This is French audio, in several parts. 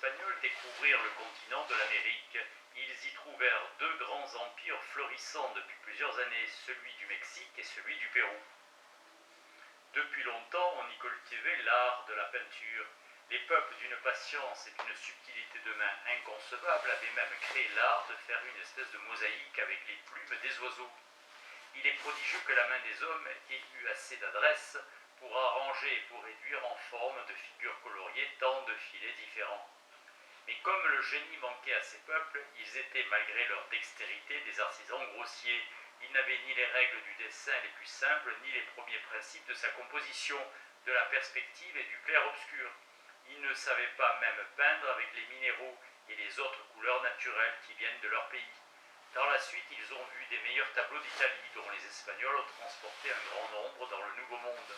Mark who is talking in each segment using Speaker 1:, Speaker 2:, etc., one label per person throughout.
Speaker 1: Espagnols découvrirent le continent de l'Amérique, ils y trouvèrent deux grands empires florissant depuis plusieurs années, celui du Mexique et celui du Pérou. Depuis longtemps, on y cultivait l'art de la peinture. Les peuples d'une patience et d'une subtilité de main inconcevables avaient même créé l'art de faire une espèce de mosaïque avec les plumes des oiseaux. Il est prodigieux que la main des hommes ait eu assez d'adresse pour arranger et pour réduire en forme de figures coloriées tant de filets différents. Mais comme le génie manquait à ces peuples, ils étaient, malgré leur dextérité, des artisans grossiers. Ils n'avaient ni les règles du dessin les plus simples, ni les premiers principes de sa composition, de la perspective et du clair-obscur. Ils ne savaient pas même peindre avec les minéraux et les autres couleurs naturelles qui viennent de leur pays. Dans la suite, ils ont vu des meilleurs tableaux d'Italie, dont les Espagnols ont transporté un grand nombre dans le Nouveau Monde.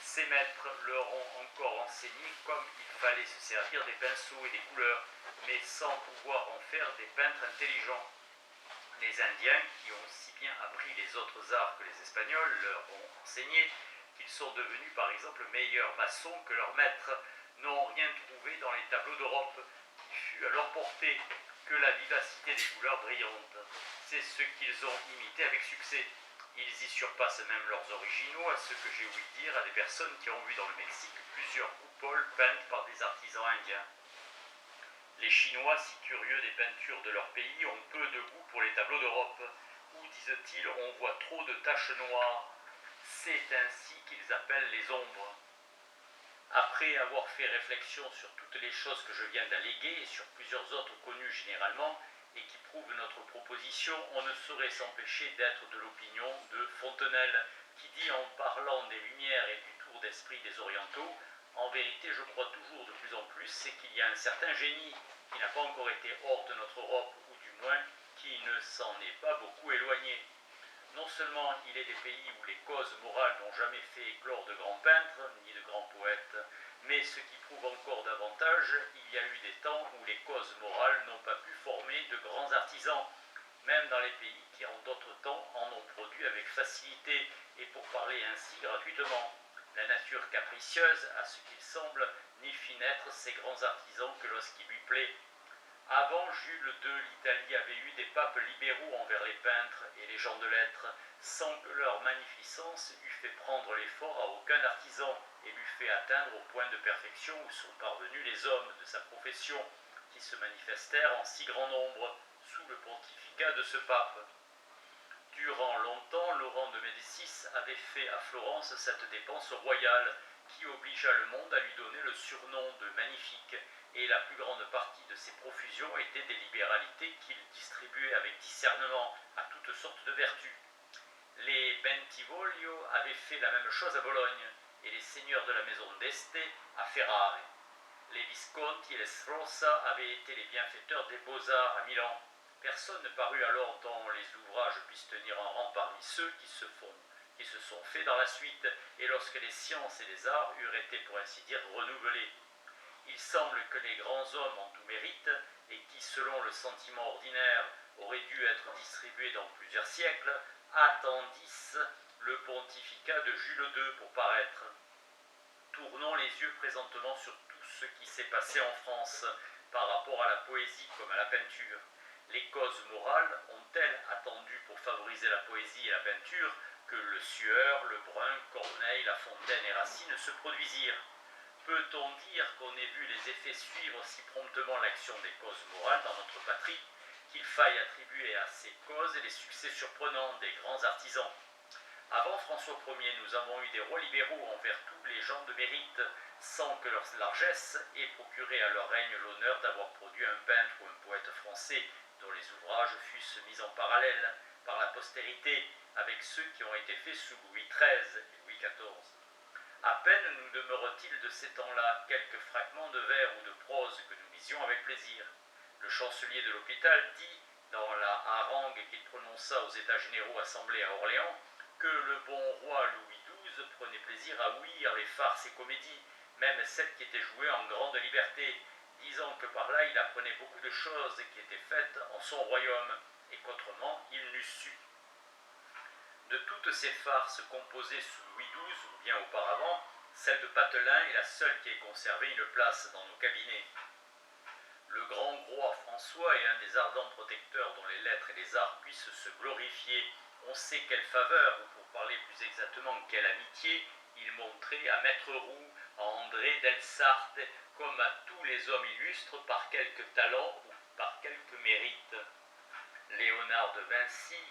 Speaker 1: Ces maîtres leur ont encore enseigné comme il fallait se servir des pinceaux et des couleurs, mais sans pouvoir en faire des peintres intelligents. Les Indiens, qui ont si bien appris les autres arts que les Espagnols leur ont enseigné, qu'ils sont devenus par exemple meilleurs maçons que leurs maîtres, n'ont rien trouvé dans les tableaux d'Europe, qui fut à leur portée, que la vivacité des couleurs brillantes. C'est ce qu'ils ont imité avec succès. Ils y surpassent même leurs originaux, à ce que j'ai ouï dire à des personnes qui ont vu dans le Mexique plusieurs coupoles peintes par des artisans indiens. Les Chinois, si curieux des peintures de leur pays, ont peu de goût pour les tableaux d'Europe, où, disent-ils, on voit trop de taches noires. C'est ainsi qu'ils appellent les ombres. Après avoir fait réflexion sur toutes les choses que je viens d'alléguer et sur plusieurs autres connues généralement, et qui prouvent notre proposition, on ne saurait s'empêcher d'être de l'opinion de Fontenelle, qui dit en parlant des Lumières et du tour d'esprit des Orientaux, en vérité je crois toujours de plus en plus, c'est qu'il y a un certain génie qui n'a pas encore été hors de notre Europe, ou du moins qui ne s'en est pas beaucoup éloigné. Non seulement il est des pays où les causes morales n'ont jamais fait éclore de grands peintres, ni de grands poètes, mais ce qui prouve encore davantage, il y a eu des temps où les causes morales n'ont pas pu former de grands artisans, même dans les pays qui en d'autres temps en ont produit avec facilité, et pour parler ainsi gratuitement. La nature capricieuse, à ce qu'il semble, n'y fit naître ces grands artisans que lorsqu'il lui plaît. Avant Jules II, l'Italie avait eu des papes libéraux envers les peintres et les gens de lettres, sans que leur magnificence eût fait prendre l'effort à aucun artisan et l'eût fait atteindre au point de perfection où sont parvenus les hommes de sa profession, qui se manifestèrent en si grand nombre sous le pontificat de ce pape. Durant longtemps, Laurent de Médicis avait fait à Florence cette dépense royale, qui obligea le monde à lui donner le surnom de Magnifique, et la plus grande partie de ses profusions était des libéralités qu'il distribuait avec discernement à toutes sortes de vertus. Les Bentivoglio avaient fait la même chose à Bologne, et les seigneurs de la maison d'Este à Ferrare. Les Visconti et les Sforza avaient été les bienfaiteurs des beaux-arts à Milan. Personne ne parut alors dont les ouvrages puissent tenir un rang parmi ceux qui se sont faits dans la suite, et lorsque les sciences et les arts eurent été, pour ainsi dire, renouvelés. Il semble que les grands hommes en tout mérite, et qui, selon le sentiment ordinaire, auraient dû être distribués dans plusieurs siècles, attendissent le pontificat de Jules II pour paraître. Tournons les yeux présentement sur tout ce qui s'est passé en France, par rapport à la poésie comme à la peinture. Les causes morales ont-elles attendu pour favoriser la poésie et la peinture que Le Sueur, Le Brun, Corneille, La Fontaine et Racine se produisirent? Peut-on dire qu'on ait vu les effets suivre si promptement l'action des causes morales dans notre patrie, qu'il faille attribuer à ces causes les succès surprenants des grands artisans? Avant François Ier, nous avons eu des rois libéraux envers tous les gens de mérite, sans que leur largesse ait procuré à leur règne l'honneur d'avoir produit un peintre ou un poète français dont les ouvrages fussent mis en parallèle par la postérité avec ceux qui ont été faits sous Louis XIII et Louis XIV. À peine nous demeure-t-il de ces temps-là quelques fragments de vers ou de prose que nous lisions avec plaisir. Le chancelier de l'hôpital dit, dans la harangue qu'il prononça aux États généraux assemblés à Orléans, que le bon roi Louis XII prenait plaisir à ouïr les farces et comédies, même celles qui étaient jouées en grande liberté, disant que par là il apprenait beaucoup de choses qui étaient faites en son royaume, et qu'autrement il n'eût su. De toutes ces farces composées sous Louis XII ou bien auparavant, celle de Patelin est la seule qui ait conservé une place dans nos cabinets. François est un des ardents protecteurs dont les lettres et les arts puissent se glorifier. On sait quelle faveur, ou pour parler plus exactement quelle amitié, il montrait à Maître Roux, à André Delsarte, comme à tous les hommes illustres par quelque talent ou par quelque mérite. Léonard de Vinci,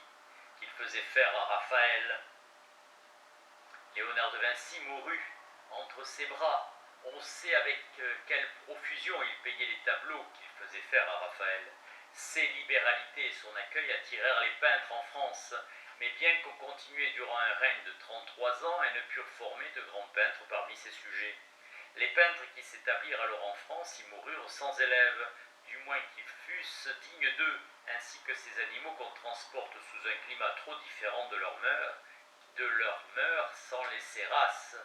Speaker 1: qu'il faisait faire à Raphaël. Léonard de Vinci mourut entre ses bras. On sait avec quelle profusion il payait les tableaux qu'il faisait faire à Raphaël. Ses libéralités et son accueil attirèrent les peintres en France, mais bien qu'on continuait durant un règne de 33 ans, elles ne purent former de grands peintres parmi ses sujets. Les peintres qui s'établirent alors en France y moururent sans élèves, du moins qu'ils fussent dignes d'eux, ainsi que ces animaux qu'on transporte sous un climat trop différent de leurs mœurs sans laisser race.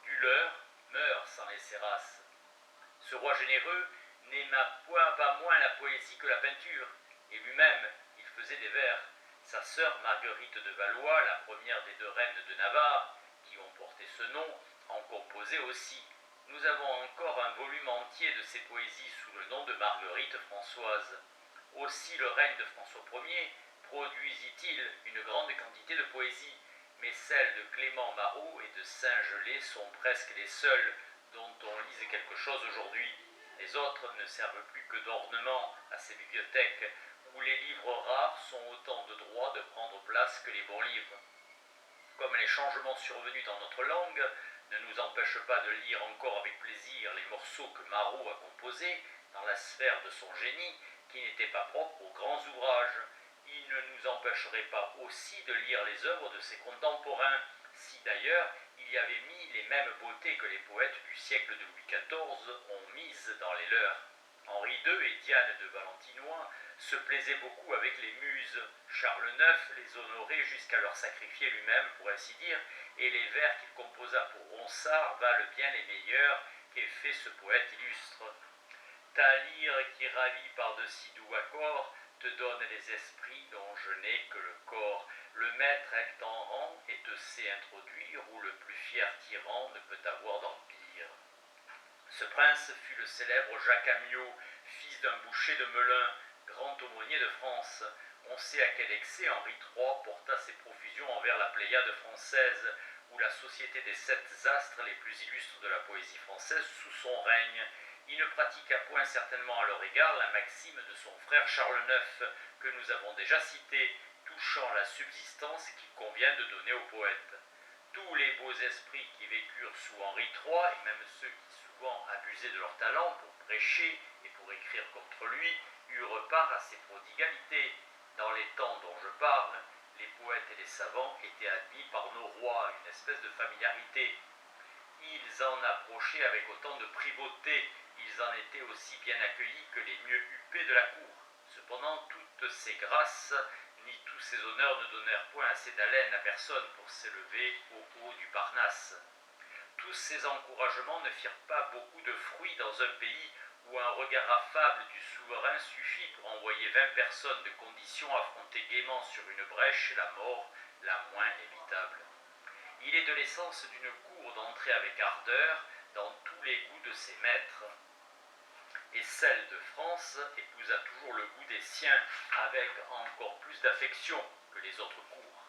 Speaker 1: Du leur meurt sans laisser race. Ce roi généreux n'aima pas moins la poésie que la peinture, et lui-même, il faisait des vers. Sa sœur Marguerite de Valois, la première des deux reines de Navarre, qui ont porté ce nom, en composait aussi. Nous avons encore un volume entier de ses poésies sous le nom de Marguerite Françoise. Aussi le règne de François Ier produisit-il une grande quantité de poésie, mais celles de Clément Marot et de Saint-Gelais sont presque les seules dont on lise quelque chose aujourd'hui. Les autres ne servent plus que d'ornement à ces bibliothèques, où les livres rares sont autant de droits de prendre place que les bons livres. Comme les changements survenus dans notre langue ne nous empêchent pas de lire encore avec plaisir les morceaux que Marot a composés dans la sphère de son génie, qui n'était pas propre aux grands ouvrages, il ne nous empêcherait pas aussi de lire les œuvres de ses contemporains, si d'ailleurs il y avait mis les mêmes beautés que les poètes du siècle de Louis XIV ont mises dans les leurs. Henri II et Diane de Valentinois se plaisaient beaucoup avec les muses. Charles IX les honorait jusqu'à leur sacrifier lui-même, pour ainsi dire, et les vers qu'il composa pour Ronsard valent bien les meilleurs qu'ait fait ce poète illustre. Ta lyre qui ravit par-de-si doux accords te donne les esprits dont je n'ai que le corps. Le maître est en rang et te sait introduire où le plus fier tyran ne peut avoir d'empire. Ce prince fut le célèbre Jacques Amyot, fils d'un boucher de Melun, grand aumônier de France. On sait à quel excès Henri III porta ses profusions envers la Pléiade française, ou la société des 7 astres les plus illustres de la poésie française sous son règne. Il ne pratiqua point certainement à leur égard la maxime de son frère Charles IX, que nous avons déjà citée, touchant la subsistance qu'il convient de donner aux poètes. Tous les beaux esprits qui vécurent sous Henri III, et même ceux qui souvent abusaient de leur talent pour prêcher et pour écrire contre lui, eurent part à ses prodigalités. Dans les temps dont je parle, les poètes et les savants étaient admis par nos rois à une espèce de familiarité. Ils en approchaient avec autant de privauté, ils en étaient aussi bien accueillis que les mieux huppés de la cour. Cependant, toutes ces grâces ni tous ces honneurs ne donnèrent point assez d'haleine à personne pour s'élever au haut du Parnasse. Tous ces encouragements ne firent pas beaucoup de fruit dans un pays où un regard affable du souverain suffit pour envoyer 20 personnes de condition affronter gaiement sur une brèche la mort la moins évitable. Il est de l'essence d'une cour d'entrer avec ardeur dans tous les goûts de ses maîtres. Et celle de France épousa toujours le goût des siens avec encore plus d'affection que les autres cours.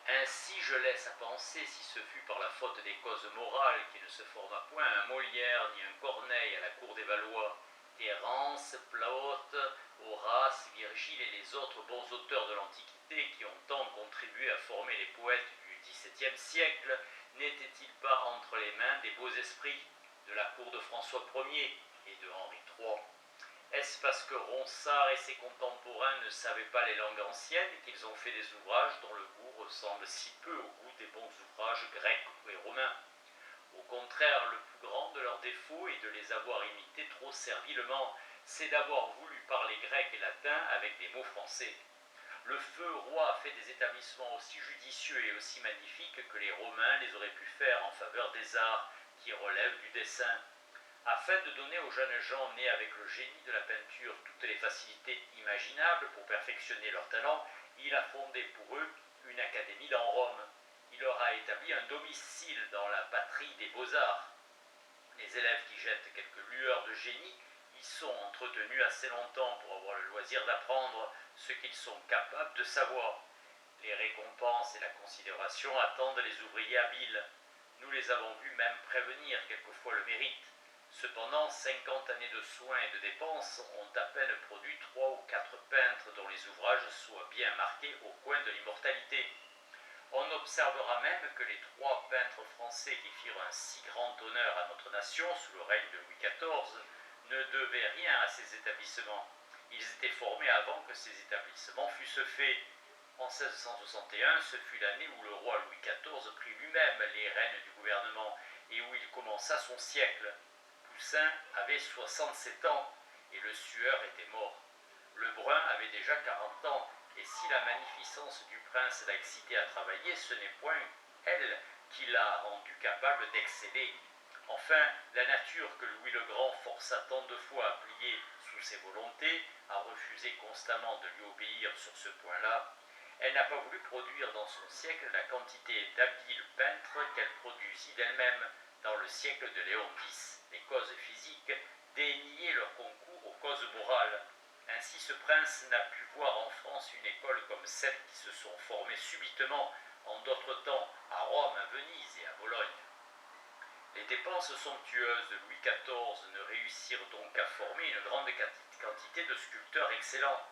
Speaker 1: Ainsi je laisse à penser si ce fut par la faute des causes morales qu'il ne se forma point un Molière ni un Corneille à la cour des Valois. Terence, Plaute, Horace, Virgile et les autres bons auteurs de l'Antiquité qui ont tant contribué à former les poètes du XVIIe siècle n'étaient-ils pas entre les mains des beaux esprits de la cour de François Ier et de Henri III? Est-ce parce que Ronsard et ses contemporains ne savaient pas les langues anciennes qu'ils ont fait des ouvrages dont le goût ressemble si peu au goût des bons ouvrages grecs et romains? Au contraire, le plus grand de leurs défauts est de les avoir imités trop servilement, c'est d'avoir voulu parler grec et latin avec des mots français. Le feu roi a fait des établissements aussi judicieux et aussi magnifiques que les Romains les auraient pu faire en faveur des arts qui relèvent du dessin. Afin de donner aux jeunes gens nés avec le génie de la peinture toutes les facilités imaginables pour perfectionner leur talent, il a fondé pour eux une académie dans Rome. Il leur a établi un domicile dans la patrie des beaux-arts. Les élèves qui jettent quelques lueurs de génie y y sont entretenus assez longtemps pour avoir le loisir d'apprendre ce qu'ils sont capables de savoir. Les récompenses et la considération attendent les ouvriers habiles. Nous les avons vus même prévenir quelquefois le mérite. Cependant, 50 années de soins et de dépenses ont à peine produit 3 ou 4 peintres dont les ouvrages soient bien marqués au coin de l'immortalité. On observera même que les 3 peintres français qui firent un si grand honneur à notre nation sous le règne de Louis XIV ne devaient rien à ces établissements. Ils étaient formés avant que ces établissements fussent faits. En 1661, ce fut l'année où le roi Louis XIV prit lui-même les rênes du gouvernement et où il commença son siècle. Poussin avait 67 ans et le Sueur était mort. Le Brun avait déjà 40 ans, et si la magnificence du prince l'a excité à travailler, ce n'est point elle qui l'a rendu capable d'exceller. Enfin, la nature que Louis le Grand força tant de fois à plier sous ses volontés, a refusé constamment de lui obéir sur ce point-là. Elle n'a pas voulu produire dans son siècle la quantité d'habiles peintres qu'elle produisit d'elle-même dans le siècle de Léon X. Les causes physiques déniaient leur concours aux causes morales. Ainsi, ce prince n'a pu voir en France une école comme celles qui se sont formées subitement en d'autres temps à Rome, à Venise et à Bologne. Les dépenses somptueuses de Louis XIV ne réussirent donc qu'à former une grande quantité de sculpteurs excellents.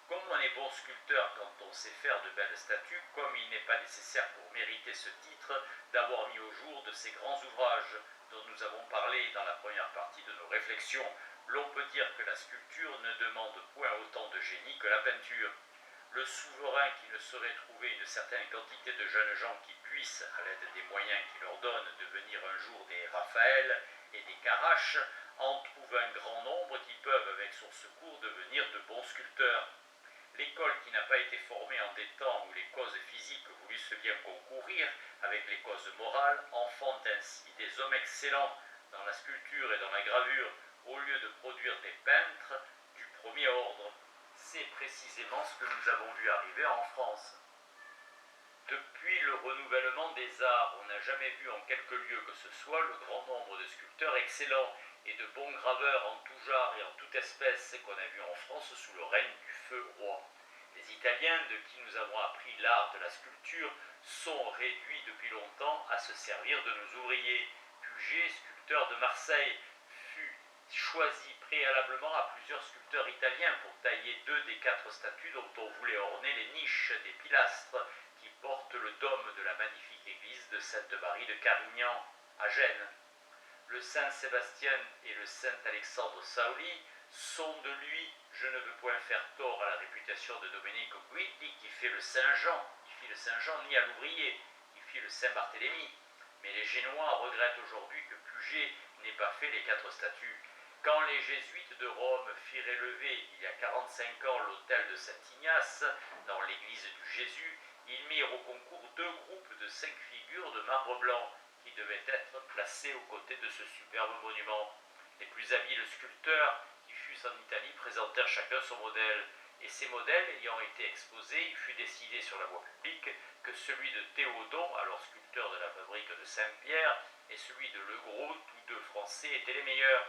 Speaker 1: Comme on est bon sculpteur quand on sait faire de belles statues, comme il n'est pas nécessaire pour mériter ce titre d'avoir mis au jour de ces grands ouvrages dont nous avons parlé dans la première partie de nos réflexions, l'on peut dire que la sculpture ne demande point autant de génie que la peinture. Le souverain qui ne saurait trouver une certaine quantité de jeunes gens qui puissent, à l'aide des moyens qu'il leur donne, devenir un jour des Raphaël et des Carache, en trouve un grand nombre qui peuvent, avec son secours, devenir de bons sculpteurs. L'école qui n'a pas été formée en des temps où les causes physiques voulussent bien concourir avec les causes morales, enfante ainsi des hommes excellents dans la sculpture et dans la gravure, au lieu de produire des peintres du premier ordre. C'est précisément ce que nous avons vu arriver en France. Depuis le renouvellement des arts, on n'a jamais vu en quelque lieu que ce soit le grand nombre de sculpteurs excellents et de bons graveurs en tout genre et en toute espèce qu'on a vu en France sous le règne du feu roi. Les Italiens, de qui nous avons appris l'art de la sculpture, sont réduits depuis longtemps à se servir de nos ouvriers. Puget, sculpteur de Marseille, fut choisi préalablement à plusieurs sculpteurs italiens pour tailler 2 des 4 statues dont on voulait orner les niches des pilastres qui portent le dôme de la magnifique église de Sainte-Marie de Carignan à Gênes. Le Saint Sébastien et le Saint Alexandre Sauli sont de lui. Je ne veux point faire tort à la réputation de Domenico Guidi qui fit le Saint-Jean, ni à l'ouvrier, qui fit le Saint-Barthélemy. Mais les Génois regrettent aujourd'hui que Puget n'ait pas fait les 4 statues. Quand les jésuites de Rome firent élever, il y a 45 ans, l'autel de Saint-Ignace dans l'église du Jésus, ils mirent au concours 2 groupes de 5 figures de marbre blanc qui devaient être placées aux côtés de ce superbe monument. Les plus habiles sculpteurs qui fussent en Italie présentèrent chacun son modèle, et ces modèles ayant été exposés, il fut décidé sur la voie publique que celui de Théodon, alors sculpteur de la fabrique de Saint-Pierre, et celui de Legros, tous 2 français, étaient les meilleurs.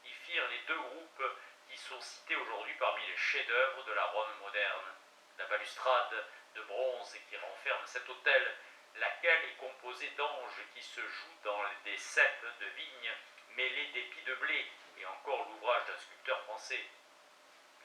Speaker 1: Ils firent les 2 groupes qui sont cités aujourd'hui parmi les chefs-d'œuvre de la Rome moderne. La balustrade de bronze qui renferme cet autel, laquelle est composée d'anges qui se jouent dans des ceps de vigne mêlés d'épis de blé, et encore l'ouvrage d'un sculpteur français.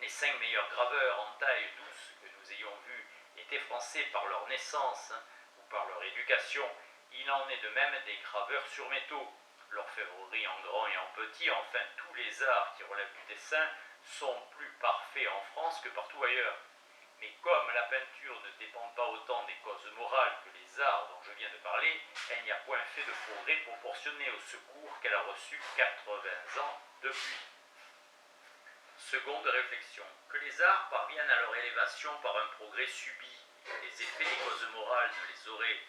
Speaker 1: Les 5 meilleurs graveurs en taille douce que nous ayons vus étaient français par leur naissance ou par leur éducation. Il en est de même des graveurs sur métaux. L'orfèvrerie en grand et en petit, enfin tous les arts qui relèvent du dessin, sont plus parfaits en France que partout ailleurs. Mais comme la peinture ne dépend pas autant des causes morales que les arts dont je viens de parler, elle n'y a point fait de progrès proportionné au secours qu'elle a reçu 80 ans depuis. Seconde réflexion. Que les arts parviennent à leur élévation par un progrès subi, les effets des causes morales ne les sauraient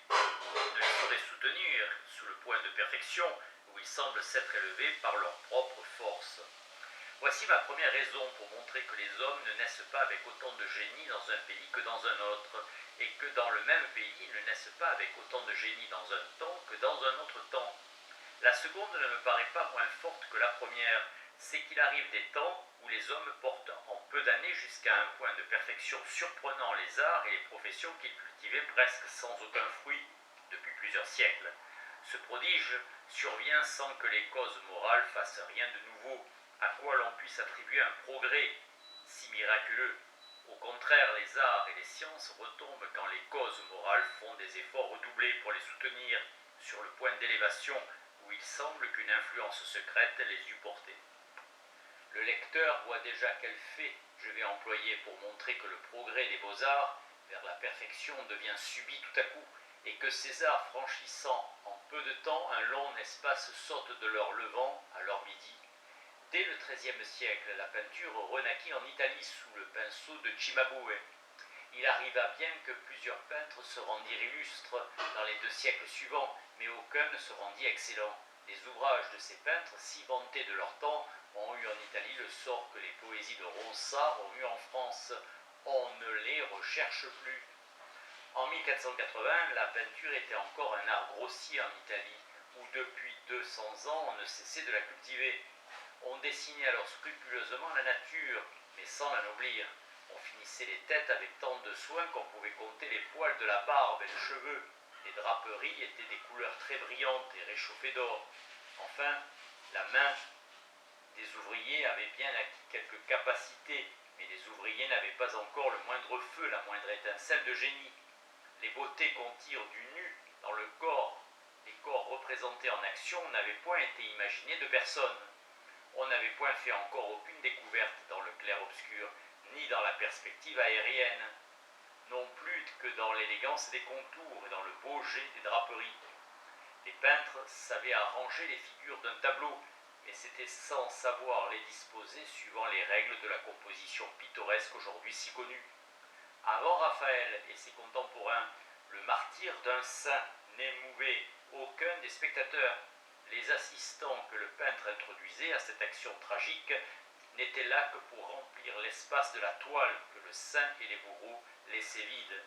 Speaker 1: soutenir sous le point de perfection où ils semblent s'être élevés par leur propre force. Voici ma première raison pour montrer que les hommes ne naissent pas avec autant de génie dans un pays que dans un autre, et que dans le même pays, ils ne naissent pas avec autant de génie dans un temps que dans un autre temps. La seconde ne me paraît pas moins forte que la première, c'est qu'il arrive des temps où les hommes portent en peu d'années jusqu'à un point de perfection surprenant les arts et les professions qu'ils cultivaient presque sans aucun fruit depuis plusieurs siècles. Ce prodige survient sans que les causes morales fassent rien de nouveau, à quoi l'on puisse attribuer un progrès si miraculeux. Au contraire, les arts et les sciences retombent quand les causes morales font des efforts redoublés pour les soutenir sur le point d'élévation où il semble qu'une influence secrète les eût portés. Le lecteur voit déjà quel fait je vais employer pour montrer que le progrès des beaux-arts vers la perfection devient subit tout à coup, et que ces arts franchissant en peu de temps un long espace sautent de leur levant à leur midi. Dès le XIIIe siècle, la peinture renaquit en Italie sous le pinceau de Cimabue. Il arriva bien que plusieurs peintres se rendirent illustres dans les 2 siècles suivants, mais aucun ne se rendit excellent. Les ouvrages de ces peintres, si vantés de leur temps, ont eu en Italie le sort que les poésies de Ronsard ont eu en France. On ne les recherche plus. En 1480, la peinture était encore un art grossier en Italie, où depuis 200 ans on ne cessait de la cultiver. On dessinait alors scrupuleusement la nature, mais sans l'anoblir. On finissait les têtes avec tant de soin qu'on pouvait compter les poils de la barbe et les cheveux. Les draperies étaient des couleurs très brillantes et réchauffées d'or. Enfin, la main des ouvriers avait bien acquis quelques capacités, mais les ouvriers n'avaient pas encore le moindre feu, la moindre étincelle de génie. Les beautés qu'on tire du nu dans le corps, les corps représentés en action, n'avaient point été imaginées de personne. On n'avait point fait encore aucune découverte dans le clair-obscur, ni dans la perspective aérienne, non plus que dans l'élégance des contours et dans le beau jet des draperies. Les peintres savaient arranger les figures d'un tableau, mais c'était sans savoir les disposer suivant les règles de la composition pittoresque aujourd'hui si connue. Avant Raphaël et ses contemporains, le martyre d'un saint n'émouvait aucun des spectateurs. Les assistants que le peintre introduisait à cette action tragique n'étaient là que pour remplir l'espace de la toile que le saint et les bourreaux laissaient vide.